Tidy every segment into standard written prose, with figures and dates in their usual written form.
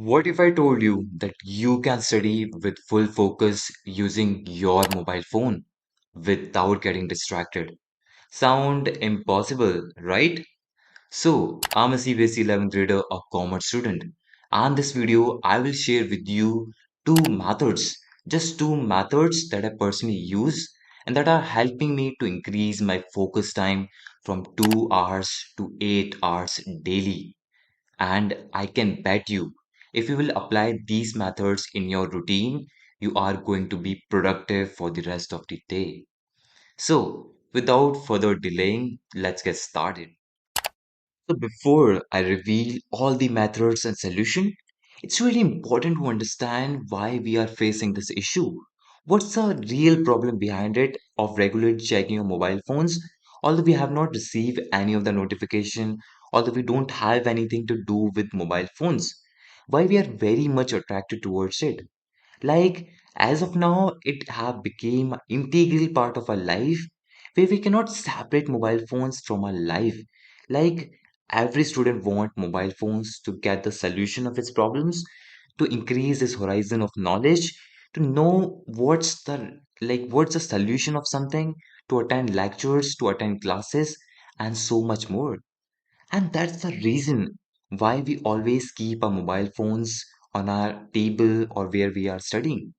What if I told you that you can study with full focus using your mobile phone without getting distracted? Sound impossible, right? So, I'm a CBSE 11th grader, a commerce student, and this video I will share with you two methods, just two methods that I personally use and that are helping me to increase my focus time from 2 hours to 8 hours daily. And I can bet you, if you will apply these methods in your routine, you are going to be productive for the rest of the day. So, without further delaying, let's get started. So, before I reveal all the methods and solution, it's really important to understand why we are facing this issue. What's the real problem behind it of regularly checking your mobile phones? Although we have not received any of the notification, although we don't have anything to do with mobile phones, why we are very much attracted towards it. Like as of now, it have become an integral part of our life where we cannot separate mobile phones from our life. Like every student want mobile phones to get the solution of its problems, to increase his horizon of knowledge, to know what's the solution of something, to attend lectures, to attend classes, and so much more. And that's the reason why we always keep our mobile phones on our table or where we are studying.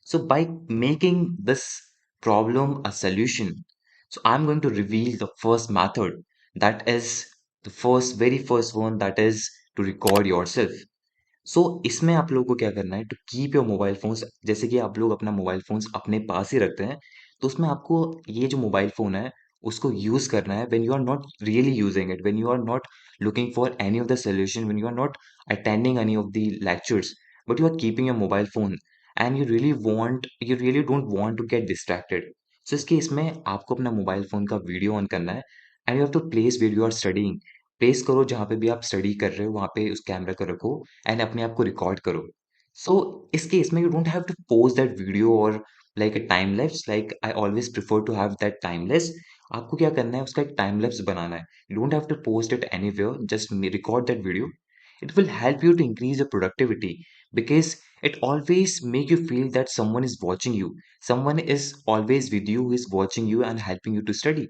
So, by making this problem a solution, so I'm going to reveal the first method that is very first one that is to record yourself. सो इसमें आप लोगों को क्या करना है to keep your mobile phones जैसे कि आप लोग अपना मोबाइल फोन्स अपने पास ही रखते हैं तो उसमें आपको ये जो मोबाइल फोन है उसको यूज करना है when you are not really using it when you are not looking for any of the solution when you are not attending any of the lectures but you are keeping your mobile phone and you really don't want to get distracted so इस case में आपको अपना mobile phone का video on करना है and you have to place where you are studying place करो जहाँ पे भी आप स्टडी कर रहे हो वहाँ पे उस कैमरा को रखो एंड अपने आप को रिकॉर्ड करो सो इस केस में you don't have to post that video और like a time lapse like I always prefer to have that timeless आपको क्या करना है उसका एक टाइम लैप्स बनाना है you don't have to post it anywhere just record that video it will help you to increase your productivity because it always make you feel that someone is watching you someone is always with you who is watching you and helping you to study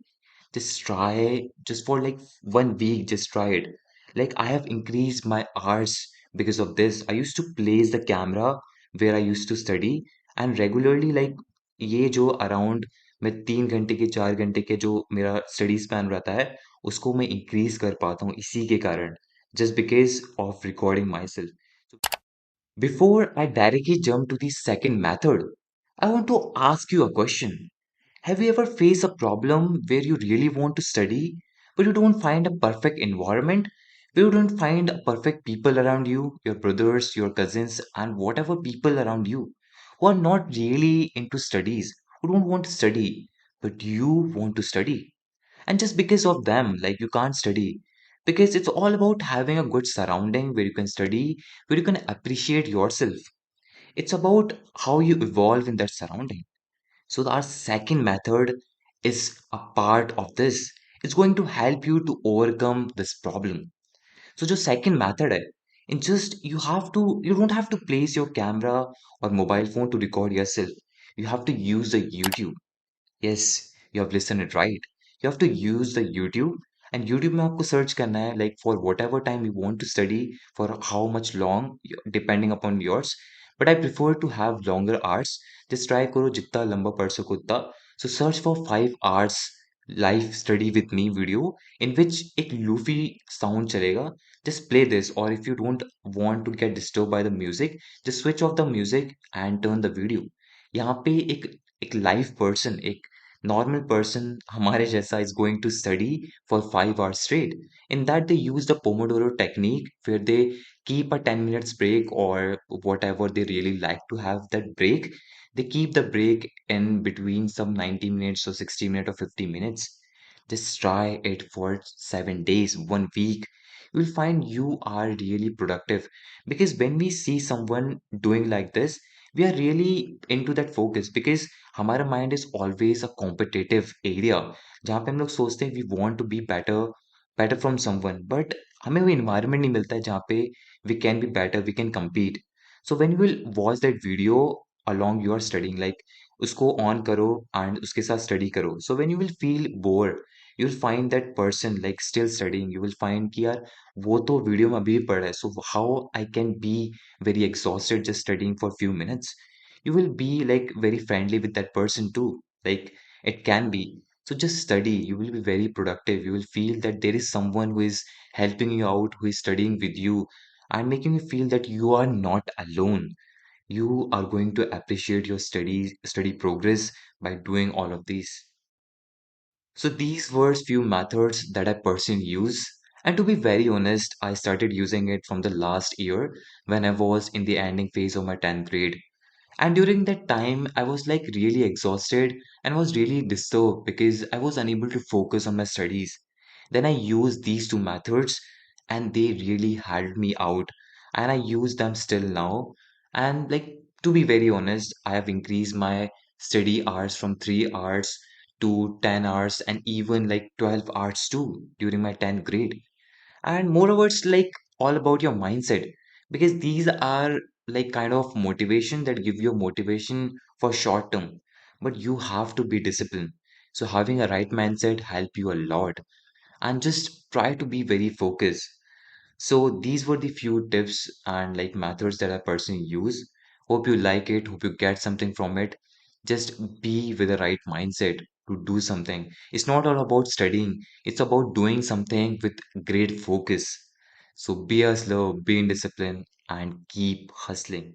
just try just for like 1 week just try it like I have increased my hours because of this I used to place the camera where I used to study and regularly like ये जो around मैं 3 घंटे के 4 घंटे के जो मेरा study span रहता है उसको मैं इंक्रीज कर पाता हूँ इसी के कारण just because of recording myself. Before I directly jump to the second method, I want to ask you a question. Have you ever faced a problem where you really want to study, but you don't find a perfect environment? Where you don't find perfect people around you, your brothers, your cousins, and whatever people around you who are not really into studies, who don't want to study, but you want to study. And just because of them, like you can't study. Because it's all about having a good surrounding where you can study, where you can appreciate yourself. It's about how you evolve in that surrounding. So our second method is a part of this. It's going to help you to overcome this problem. So जो second method है, in just you don't have to place your camera or mobile phone to record yourself. You have to use the YouTube. Yes, you have listened it right. You have to use the YouTube and YouTube में आपको search करना है like for whatever time you want to study for how much long depending upon yours. But I prefer to have longer hours. Just try करो जितना लंबा पढ़ सको उतना. So search for 5 hours live study with me video in which एक loofy sound चलेगा. Just play this or if you don't want to get disturbed by the music, just switch off the music and turn the video. यहाँ पे एक live person एक normal person हमारे जैसा is going to study for 5 hours straight. In that they use the Pomodoro technique where they keep a 10 minutes break or whatever they really like to have that break. They keep the break in between some 90 minutes or 60 minutes or 50 minutes. Just try it for 7 days, 1 week. You will find you are really productive because when we see someone doing like this, we are really into that focus because हमारा mind is always a competitive area जहाँ पे हम लोग सोचते हैं we want to be better better from someone but हमें वो environment नहीं मिलता है जहाँ पे we can be better, we can compete. So when you will watch that video along your studying, like उसको ऑन करो एंड उसके साथ स्टडी करो. So when you will feel bored, you will find that person like still studying. You will find कि यार वो तो video में अभी भी पढ़ रहा है, so how I can be very exhausted just studying for few minutes. You will be like very friendly with that person too, like it can be. So just study, you will be very productive, you will feel that there is someone who is helping you out, who is studying with you and making you feel that you are not alone. You are going to appreciate your study progress by doing all of these. So these were few methods that I personally use. And to be very honest, I started using it from the last year when I was in the ending phase of my 10th grade. And during that time, I was like really exhausted and was really disturbed because I was unable to focus on my studies. Then I used these two methods and they really helped me out. And I use them still now. And like, to be very honest, I have increased my study hours from 3 hours to 10 hours and even like 12 hours too during my 10th grade. And moreover, it's like all about your mindset because these are like kind of motivation that give you motivation for short term, but you have to be disciplined. So having a right mindset help you a lot and just try to be very focused. So these were the few tips and like methods that I personally use. Hope you like it, hope you get something from it. Just be with the right mindset to do something. It's not all about studying, it's about doing something with great focus. So be a slow, be in discipline, and keep hustling.